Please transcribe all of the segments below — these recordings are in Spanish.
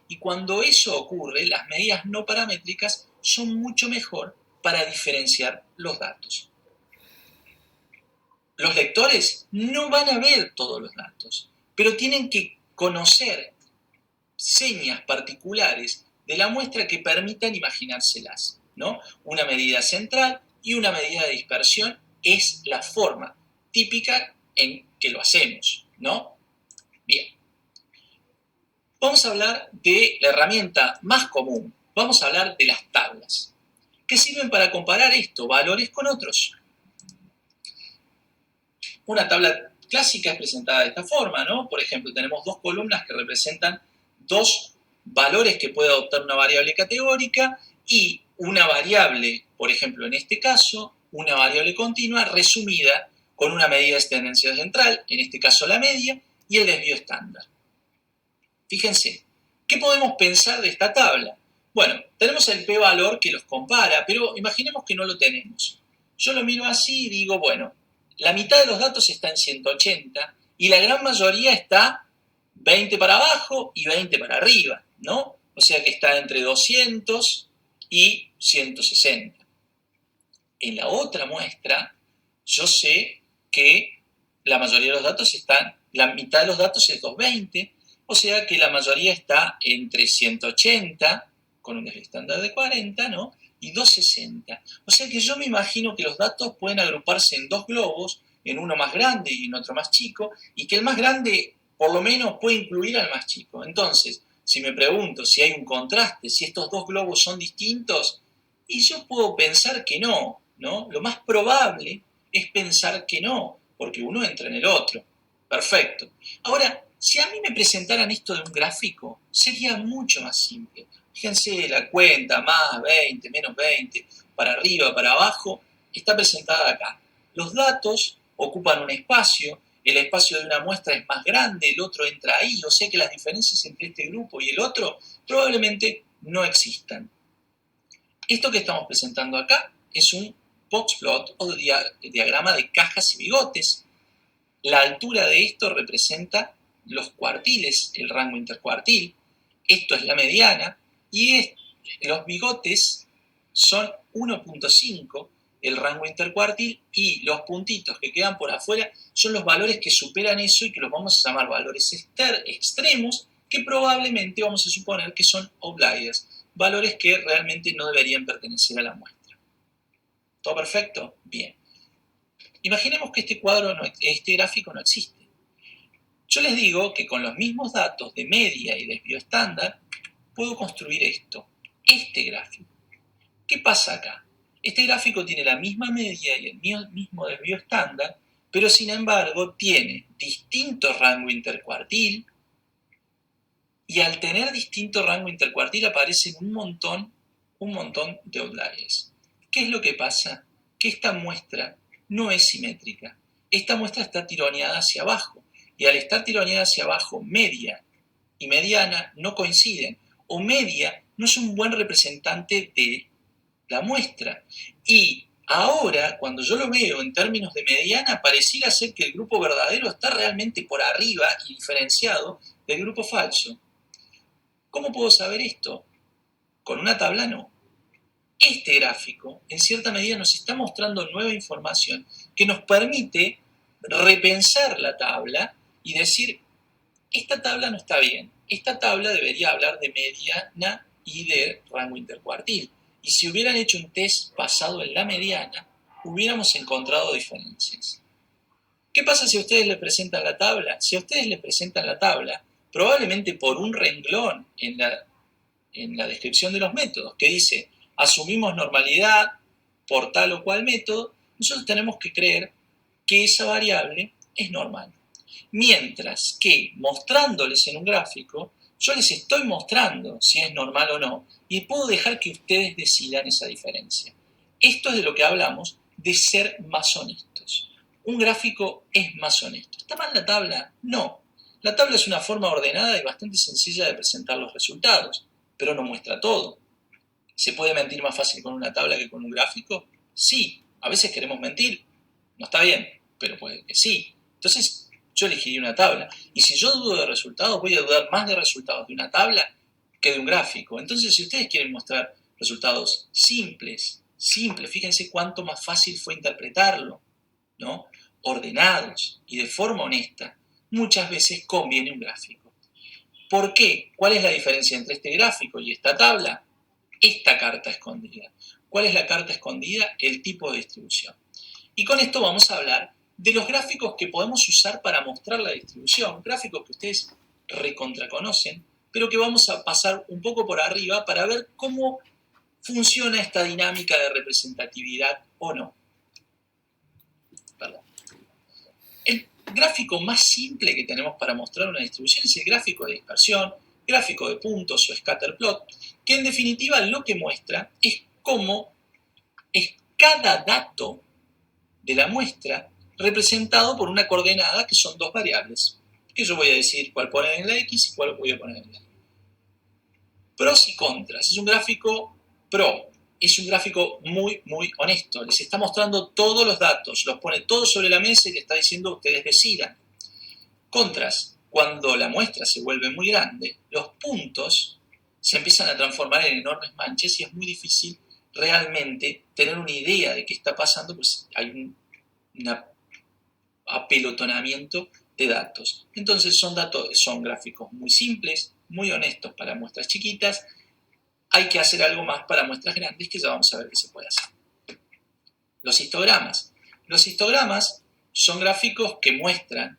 Y cuando eso ocurre, las medidas no paramétricas son mucho mejor para diferenciar los datos. Los lectores no van a ver todos los datos, pero tienen que conocer señas particulares de la muestra que permitan imaginárselas, ¿no? Una medida central y una medida de dispersión es la forma típica en que lo hacemos, ¿no? Bien. Vamos a hablar de la herramienta más común. Vamos a hablar de las tablas, que sirven para comparar estos valores con otros. Una tabla clásica es presentada de esta forma, ¿no? Por ejemplo, tenemos dos columnas que representan dos valores que puede adoptar una variable categórica y una variable, por ejemplo, en este caso, una variable continua resumida con una medida de tendencia central, en este caso la media, y el desvío estándar. Fíjense, ¿qué podemos pensar de esta tabla? Bueno, tenemos el p-valor que los compara, pero imaginemos que no lo tenemos. Yo lo miro así y digo, bueno, la mitad de los datos está en 180 y la gran mayoría está 20 para abajo y 20 para arriba, ¿no? O sea que está entre 200 y 160. En la otra muestra, yo sé que la mayoría de los datos están, la mitad de los datos es 220, o sea que la mayoría está entre 180, con un desvío estándar de 40, ¿no? Y 260. O sea que yo me imagino que los datos pueden agruparse en dos globos, en uno más grande y en otro más chico, y que el más grande por lo menos puede incluir al más chico. Entonces, si me pregunto si hay un contraste, si estos dos globos son distintos, y yo puedo pensar que no, ¿no? Lo más probable es pensar que no, porque uno entra en el otro. Perfecto. Ahora, si a mí me presentaran esto de un gráfico, sería mucho más simple. Fíjense, la cuenta, más 20, menos 20, para arriba, para abajo, está presentada acá. Los datos ocupan un espacio, el espacio de una muestra es más grande, el otro entra ahí, o sea que las diferencias entre este grupo y el otro probablemente no existan. Esto que estamos presentando acá es un boxplot o diagrama de cajas y bigotes. La altura de esto representa los cuartiles, el rango intercuartil. Esto es la mediana y los bigotes son 1.5 el rango intercuartil y los puntitos que quedan por afuera son los valores que superan eso y que los vamos a llamar valores extremos que probablemente vamos a suponer que son outliers, valores que realmente no deberían pertenecer a la muestra. ¿Todo perfecto? Bien. Imaginemos que este gráfico no existe. Yo les digo que con los mismos datos de media y desvío estándar puedo construir este gráfico. ¿Qué pasa acá? Este gráfico tiene la misma media y el mismo desvío estándar, pero sin embargo tiene distinto rango intercuartil y al tener distinto rango intercuartil aparecen un montón de outliers. ¿Qué es lo que pasa? Que esta muestra no es simétrica. Esta muestra está tironeada hacia abajo y al estar tironeada hacia abajo, media y mediana no coinciden o media no es un buen representante de la muestra. Y ahora, cuando yo lo veo en términos de mediana, pareciera ser que el grupo verdadero está realmente por arriba y diferenciado del grupo falso. ¿Cómo puedo saber esto? Con una tabla no. Este gráfico, en cierta medida, nos está mostrando nueva información que nos permite repensar la tabla y decir, esta tabla no está bien, esta tabla debería hablar de mediana y de rango intercuartil. Y si hubieran hecho un test basado en la mediana, hubiéramos encontrado diferencias. ¿Qué pasa si a ustedes les presentan la tabla? Si a ustedes les presentan la tabla, probablemente por un renglón en la descripción de los métodos, que dice, asumimos normalidad por tal o cual método, nosotros tenemos que creer que esa variable es normal. Mientras que mostrándoles en un gráfico, yo les estoy mostrando si es normal o no, y puedo dejar que ustedes decidan esa diferencia. Esto es de lo que hablamos de ser más honestos. Un gráfico es más honesto. ¿Está mal la tabla? No. La tabla es una forma ordenada y bastante sencilla de presentar los resultados, pero no muestra todo. ¿Se puede mentir más fácil con una tabla que con un gráfico? Sí, a veces queremos mentir. No está bien, pero puede que sí. Entonces, yo elegiría una tabla. Y si yo dudo de resultados, voy a dudar más de resultados de una tabla que de un gráfico. Entonces, si ustedes quieren mostrar resultados simples, fíjense cuánto más fácil fue interpretarlo, ¿no? Ordenados y de forma honesta, muchas veces conviene un gráfico. ¿Por qué? ¿Cuál es la diferencia entre este gráfico y esta tabla? Esta carta escondida. ¿Cuál es la carta escondida? El tipo de distribución. Y con esto vamos a hablar de los gráficos que podemos usar para mostrar la distribución, gráficos que ustedes recontraconocen, pero que vamos a pasar un poco por arriba para ver cómo funciona esta dinámica de representatividad o no. Perdón. El gráfico más simple que tenemos para mostrar una distribución es el gráfico de dispersión, gráfico de puntos o scatter plot, que en definitiva lo que muestra es cómo es cada dato de la muestra representado por una coordenada que son dos variables, que yo voy a decir cuál poner en la X y cuál voy a poner en la Y. Pros y contras. Es un gráfico pro. Es un gráfico muy, muy honesto. Les está mostrando todos los datos, los pone todos sobre la mesa y le está diciendo ustedes decidan. Contras. Cuando la muestra se vuelve muy grande, los puntos se empiezan a transformar en enormes manchas y es muy difícil realmente tener una idea de qué está pasando, pues hay un apelotonamiento de datos. Entonces son gráficos muy simples, muy honestos para muestras chiquitas. Hay que hacer algo más para muestras grandes que ya vamos a ver qué se puede hacer. Los histogramas. Los histogramas son gráficos que muestran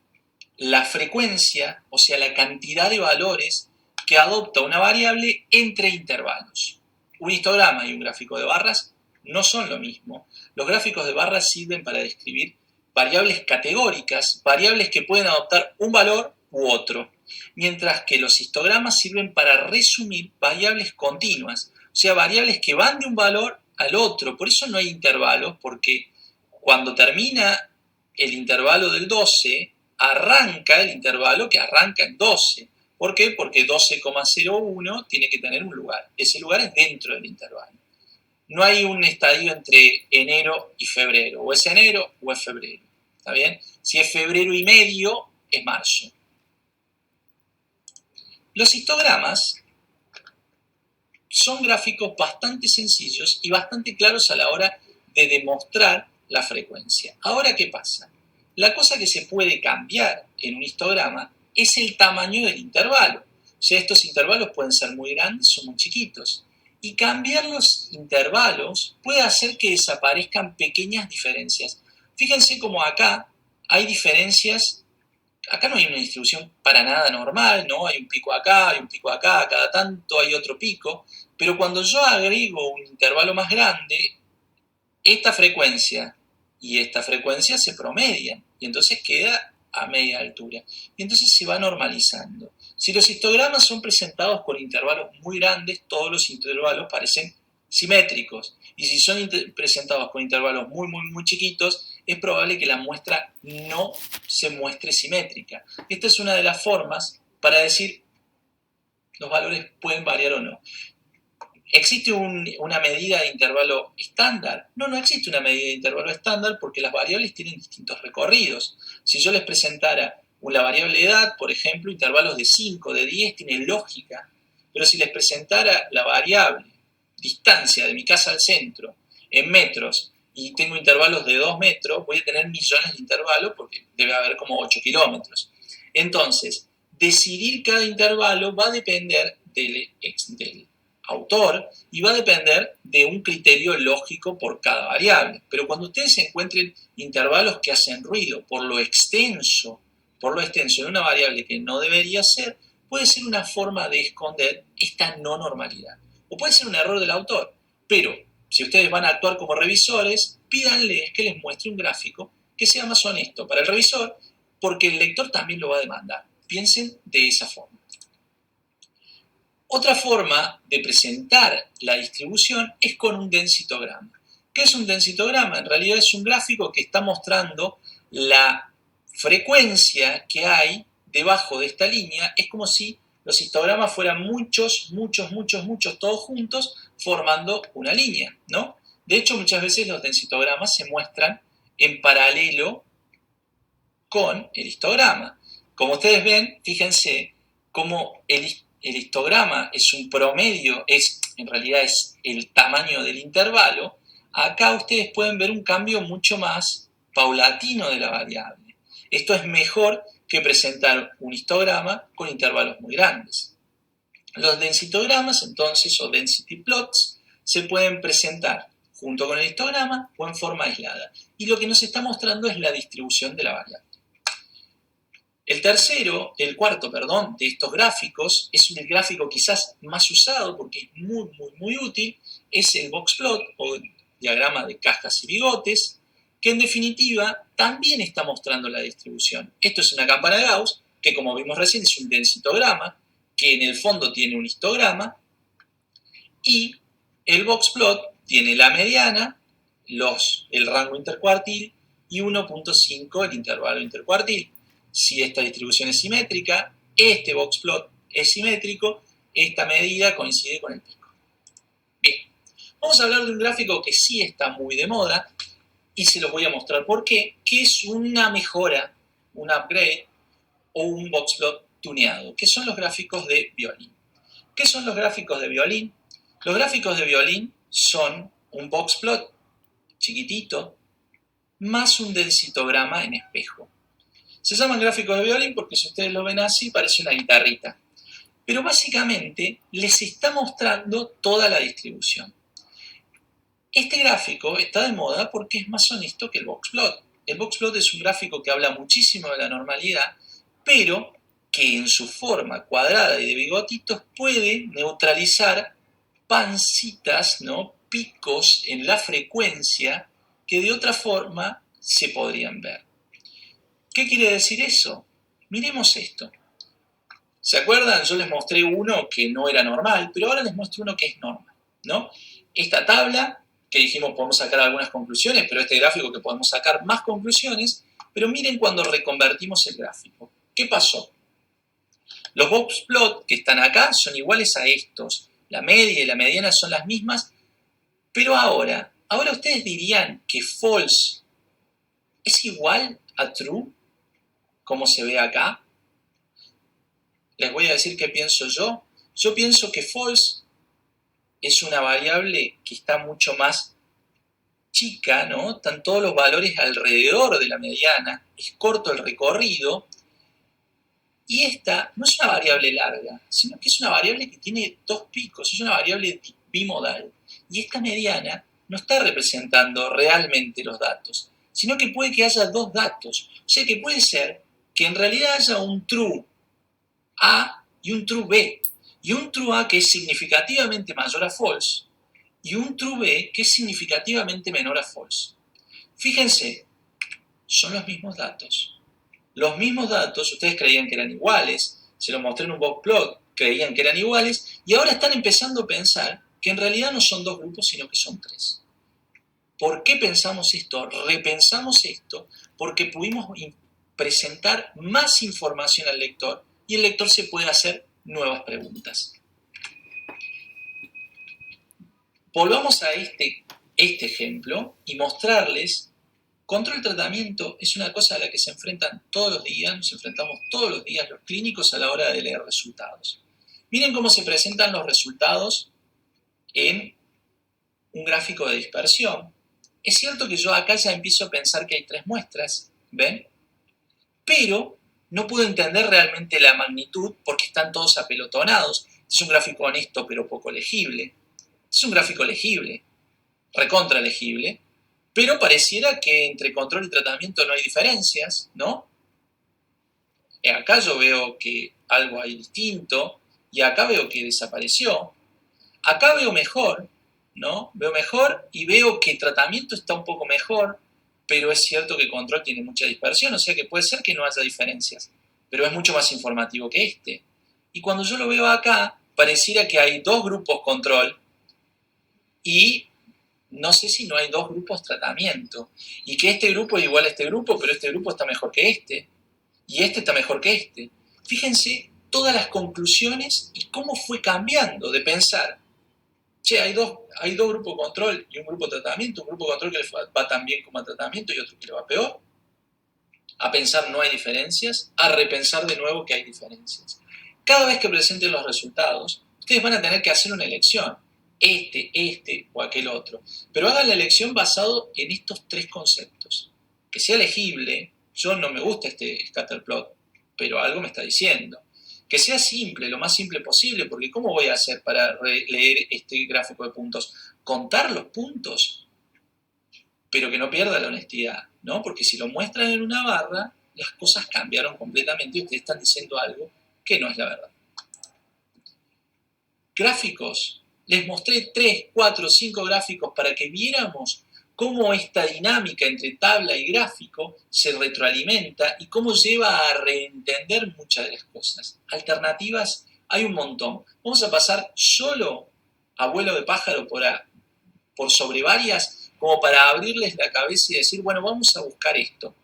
la frecuencia, o sea, la cantidad de valores que adopta una variable entre intervalos. Un histograma y un gráfico de barras no son lo mismo. Los gráficos de barras sirven para describir variables categóricas, variables que pueden adoptar un valor u otro, mientras que los histogramas sirven para resumir variables continuas, o sea, variables que van de un valor al otro. Por eso no hay intervalos, porque cuando termina el intervalo del 12, arranca el intervalo que arranca en 12. ¿Por qué? Porque 12,01 tiene que tener un lugar. Ese lugar es dentro del intervalo. No hay un estadio entre enero y febrero. O es enero o es febrero. ¿Está bien? Si es febrero y medio, es marzo. Los histogramas son gráficos bastante sencillos y bastante claros a la hora de demostrar la frecuencia. Ahora, ¿qué pasa? La cosa que se puede cambiar en un histograma es el tamaño del intervalo. O sea, estos intervalos pueden ser muy grandes o muy chiquitos. Y cambiar los intervalos puede hacer que desaparezcan pequeñas diferencias. Fíjense como acá hay diferencias. Acá no hay una distribución para nada normal, ¿no? Hay un pico acá, hay un pico acá, cada tanto hay otro pico. Pero cuando yo agrego un intervalo más grande, esta frecuencia y esta frecuencia se promedian y entonces queda a media altura. Y entonces se va normalizando. Si los histogramas son presentados con intervalos muy grandes, todos los intervalos parecen simétricos. Y si son presentados con intervalos muy, muy, muy chiquitos, es probable que la muestra no se muestre simétrica. Esta es una de las formas para decir los valores pueden variar o no. ¿Existe una medida de intervalo estándar? No, no existe una medida de intervalo estándar porque las variables tienen distintos recorridos. Si yo les presentara la variable edad, por ejemplo, intervalos de 5, de 10, tienen lógica. Pero si les presentara la variable distancia de mi casa al centro en metros y tengo intervalos de 2 metros, voy a tener millones de intervalos porque debe haber como 8 kilómetros. Entonces, decidir cada intervalo va a depender del autor y va a depender de un criterio lógico por cada variable. Pero cuando ustedes encuentren intervalos que hacen ruido por lo extenso de una variable que no debería ser, puede ser una forma de esconder esta no normalidad. O puede ser un error del autor. Pero si ustedes van a actuar como revisores, pídanles que les muestre un gráfico que sea más honesto para el revisor, porque el lector también lo va a demandar. Piensen de esa forma. Otra forma de presentar la distribución es con un densitograma. ¿Qué es un densitograma? En realidad es un gráfico que está mostrando la frecuencia que hay debajo de esta línea. Es como si los histogramas fueran muchos, todos juntos, formando una línea, ¿no? De hecho, muchas veces los densitogramas se muestran en paralelo con el histograma. Como ustedes ven, fíjense cómo el histograma es un promedio, en realidad es el tamaño del intervalo, acá ustedes pueden ver un cambio mucho más paulatino de la variable. Esto es mejor que presentar un histograma con intervalos muy grandes. Los densitogramas, entonces, o density plots, se pueden presentar junto con el histograma o en forma aislada. Y lo que nos está mostrando es la distribución de la variable. El cuarto, de estos gráficos, es el gráfico quizás más usado porque es muy útil, es el boxplot o diagrama de cascas y bigotes, que en definitiva también está mostrando la distribución. Esto es una campana de Gauss, que como vimos recién es un densitograma, que en el fondo tiene un histograma, y el boxplot tiene la mediana, el rango intercuartil y 1.5 el intervalo intercuartil. Si esta distribución es simétrica, este boxplot es simétrico, esta medida coincide con el pico. Bien, vamos a hablar de un gráfico que sí está muy de moda y se los voy a mostrar por qué, que es una mejora, un upgrade o un boxplot tuneado, que son los gráficos de violín. ¿Qué son los gráficos de violín? Los gráficos de violín son un boxplot chiquitito más un densitograma en espejo. Se llaman gráficos de violín porque si ustedes lo ven así parece una guitarrita. Pero básicamente les está mostrando toda la distribución. Este gráfico está de moda porque es más honesto que el boxplot. El boxplot es un gráfico que habla muchísimo de la normalidad, pero que en su forma cuadrada y de bigotitos puede neutralizar pancitas, ¿no? Picos en la frecuencia que de otra forma se podrían ver. ¿Qué quiere decir eso? Miremos esto. ¿Se acuerdan? Yo les mostré uno que no era normal, pero ahora les muestro uno que es normal, ¿no? Esta tabla, que dijimos podemos sacar algunas conclusiones, pero este gráfico que podemos sacar más conclusiones, pero miren cuando reconvertimos el gráfico. ¿Qué pasó? Los boxplot que están acá son iguales a estos. La media y la mediana son las mismas, pero ahora ustedes dirían que false es igual a true, como se ve acá. Les voy a decir qué pienso yo. Yo pienso que false es una variable que está mucho más chica, ¿no? Están todos los valores alrededor de la mediana, es corto el recorrido, y esta no es una variable larga, sino que es una variable que tiene dos picos, es una variable bimodal. Y esta mediana no está representando realmente los datos, sino que puede que haya dos datos. O sea que puede ser que en realidad haya un true A y un true B. Y un true A que es significativamente mayor a false y un true B que es significativamente menor a false. Fíjense, son los mismos datos. Los mismos datos, ustedes creían que eran iguales, se los mostré en un boxplot, creían que eran iguales, y ahora están empezando a pensar que en realidad no son dos grupos, sino que son tres. ¿Por qué pensamos esto? Repensamos esto porque pudimos presentar más información al lector y el lector se puede hacer nuevas preguntas. Volvamos a este ejemplo y mostrarles. Control-tratamiento es una cosa a la que se enfrentan todos los días, nos enfrentamos todos los días los clínicos a la hora de leer resultados. Miren cómo se presentan los resultados en un gráfico de dispersión. Es cierto que yo acá ya empiezo a pensar que hay tres muestras, ¿ven? Pero no puedo entender realmente la magnitud porque están todos apelotonados. Es un gráfico honesto pero poco legible. Es un gráfico legible, recontra legible, pero pareciera que entre control y tratamiento no hay diferencias, ¿no? Acá yo veo que algo hay distinto y acá veo que desapareció. Acá veo mejor, ¿no? Veo mejor y veo que tratamiento está un poco mejor, pero es cierto que control tiene mucha dispersión, o sea que puede ser que no haya diferencias, pero es mucho más informativo que este. Y cuando yo lo veo acá, pareciera que hay dos grupos control y no sé si no hay dos grupos tratamiento. Y que este grupo es igual a este grupo, pero este grupo está mejor que este. Y este está mejor que este. Fíjense todas las conclusiones y cómo fue cambiando de pensar, che, hay dos grupos control y un grupo tratamiento, un grupo control que le va tan bien como a tratamiento y otro que le va peor, a pensar no hay diferencias, a repensar de nuevo que hay diferencias. Cada vez que presenten los resultados, ustedes van a tener que hacer una elección. Este o aquel otro. Pero hagan la elección basado en estos tres conceptos. Que sea legible. Yo no me gusta este scatterplot, pero algo me está diciendo. Que sea simple, lo más simple posible, porque ¿cómo voy a hacer para leer este gráfico de puntos? Contar los puntos, pero que no pierda la honestidad, ¿no? Porque si lo muestran en una barra, las cosas cambiaron completamente y ustedes están diciendo algo que no es la verdad. Gráficos. Les mostré 3, 4, 5 gráficos para que viéramos cómo esta dinámica entre tabla y gráfico se retroalimenta y cómo lleva a reentender muchas de las cosas. Alternativas hay un montón. Vamos a pasar solo a vuelo de pájaro por sobre varias, como para abrirles la cabeza y decir, bueno, vamos a buscar esto.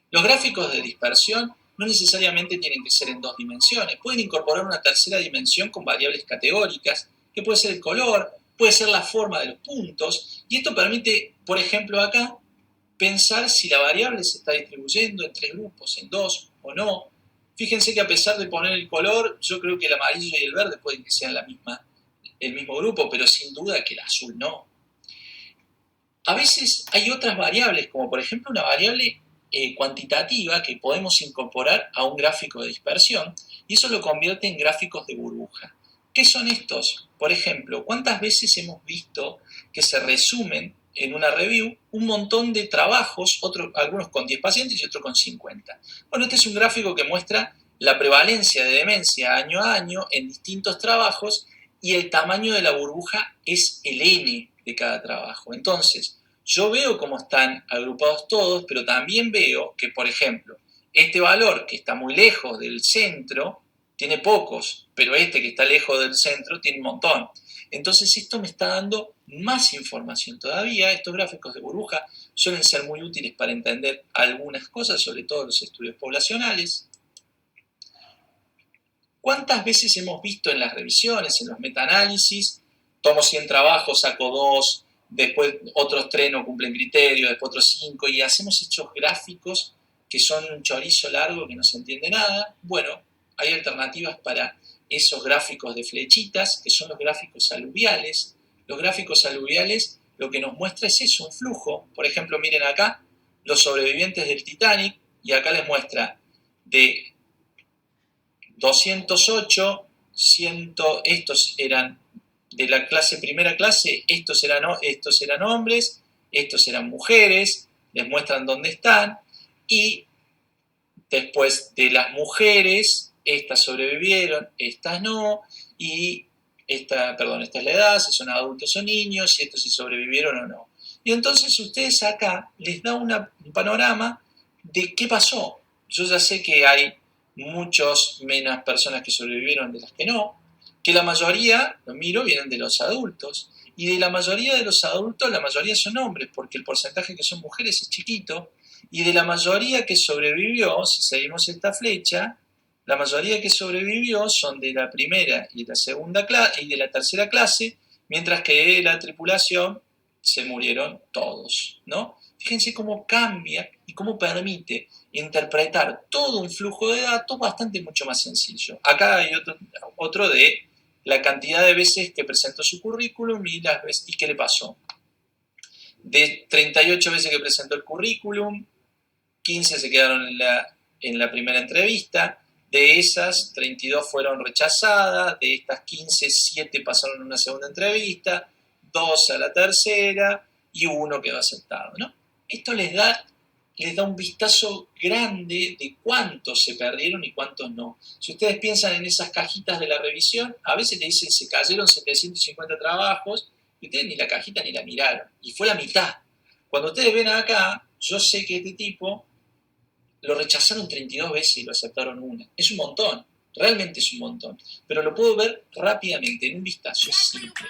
Los gráficos de dispersión no necesariamente tienen que ser en 2 dimensiones. Pueden incorporar una tercera dimensión con variables categóricas, que puede ser el color, puede ser la forma de los puntos, y esto permite, por ejemplo acá, pensar si la variable se está distribuyendo en 3 grupos, en 2 o no. Fíjense que a pesar de poner el color, yo creo que el amarillo y el verde pueden que sean el mismo grupo, pero sin duda que el azul no. A veces hay otras variables, como por ejemplo una variable cuantitativa que podemos incorporar a un gráfico de dispersión, y eso lo convierte en gráficos de burbuja. ¿Qué son estos? Por ejemplo, ¿cuántas veces hemos visto que se resumen en una review un montón de trabajos, algunos con 10 pacientes y otros con 50? Bueno, este es un gráfico que muestra la prevalencia de demencia año a año en distintos trabajos y el tamaño de la burbuja es el N de cada trabajo. Entonces, yo veo cómo están agrupados todos, pero también veo que, por ejemplo, este valor que está muy lejos del centro tiene pocos, pero este que está lejos del centro tiene un montón. Entonces esto me está dando más información todavía. Estos gráficos de burbuja suelen ser muy útiles para entender algunas cosas, sobre todo los estudios poblacionales. ¿Cuántas veces hemos visto en las revisiones, en los metaanálisis, tomo 100 trabajos, saco 2, después otros 3 no cumplen criterio, después otros 5, y hacemos estos gráficos que son un chorizo largo que no se entiende nada? Bueno, hay alternativas para esos gráficos de flechitas, que son los gráficos aluviales. Los gráficos aluviales lo que nos muestra es eso, un flujo. Por ejemplo, miren acá, los sobrevivientes del Titanic, y acá les muestra de 208, 100, estos eran de la primera clase, estos eran hombres, estos eran mujeres, les muestran dónde están, y después de las mujeres, estas sobrevivieron, estas no, y esta es la edad, si son adultos o niños, si estos si sobrevivieron o no. Y entonces ustedes acá les da un panorama de qué pasó. Yo ya sé que hay muchas menos personas que sobrevivieron de las que no, que la mayoría, lo miro, vienen de los adultos, y de la mayoría de los adultos, la mayoría son hombres, porque el porcentaje que son mujeres es chiquito, y de la mayoría que sobrevivió, si seguimos esta flecha, la mayoría que sobrevivió son de la primera y la segunda clase y de la tercera clase, mientras que de la tripulación se murieron todos, ¿no? Fíjense cómo cambia y cómo permite interpretar todo un flujo de datos bastante mucho más sencillo. Acá hay otro de la cantidad de veces que presentó su currículum y qué le pasó. De 38 veces que presentó el currículum, 15 se quedaron en la primera entrevista. De esas, 32 fueron rechazadas. De estas 15, 7 pasaron a una segunda entrevista, 2 a la tercera y 1 quedó aceptado, ¿no? Esto les da un vistazo grande de cuántos se perdieron y cuántos no. Si ustedes piensan en esas cajitas de la revisión, a veces le dicen se cayeron 750 trabajos y ustedes ni la cajita ni la miraron. Y fue la mitad. Cuando ustedes ven acá, yo sé que este tipo lo rechazaron 32 veces y lo aceptaron una. Es un montón, realmente es un montón. Pero lo puedo ver rápidamente, en un vistazo, es simple.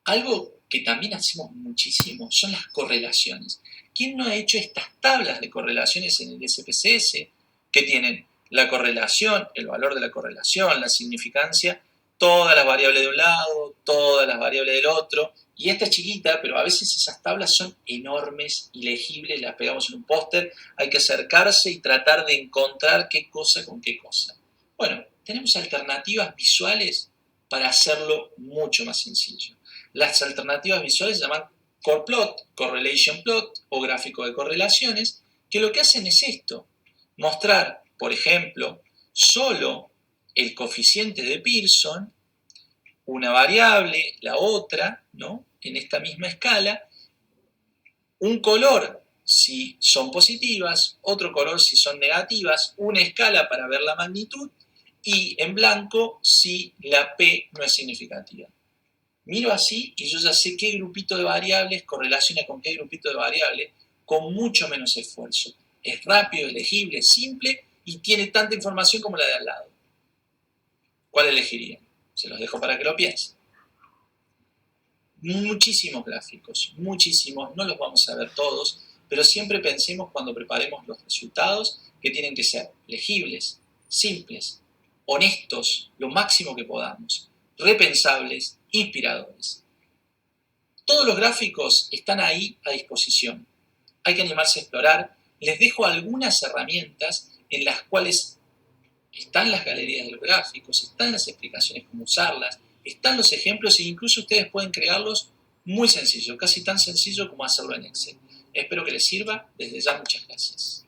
Algo que también hacemos muchísimo son las correlaciones. ¿Quién no ha hecho estas tablas de correlaciones en el SPSS que tienen la correlación, el valor de la correlación, la significancia todas las variables de un lado, todas las variables del otro, y esta es chiquita, pero a veces esas tablas son enormes, ilegibles, las pegamos en un póster, hay que acercarse y tratar de encontrar qué cosa con qué cosa. Bueno, tenemos alternativas visuales para hacerlo mucho más sencillo. Las alternativas visuales se llaman core plot, correlation plot o gráfico de correlaciones, que lo que hacen es esto, mostrar, por ejemplo, solo el coeficiente de Pearson, una variable, la otra, ¿no? En esta misma escala, un color si son positivas, otro color si son negativas, una escala para ver la magnitud y en blanco si la P no es significativa. Miro así y yo ya sé qué grupito de variables correlaciona con qué grupito de variables con mucho menos esfuerzo. Es rápido, es legible, es simple y tiene tanta información como la de al lado. ¿Cuál elegiría? Se los dejo para que lo piensen. Muchísimos gráficos, muchísimos, no los vamos a ver todos, pero siempre pensemos cuando preparemos los resultados que tienen que ser legibles, simples, honestos, lo máximo que podamos, repensables, inspiradores. Todos los gráficos están ahí a disposición. Hay que animarse a explorar. Les dejo algunas herramientas en las cuales están las galerías de los gráficos, están las explicaciones cómo usarlas, están los ejemplos e incluso ustedes pueden crearlos muy sencillo, casi tan sencillo como hacerlo en Excel. Espero que les sirva. Desde ya, muchas gracias.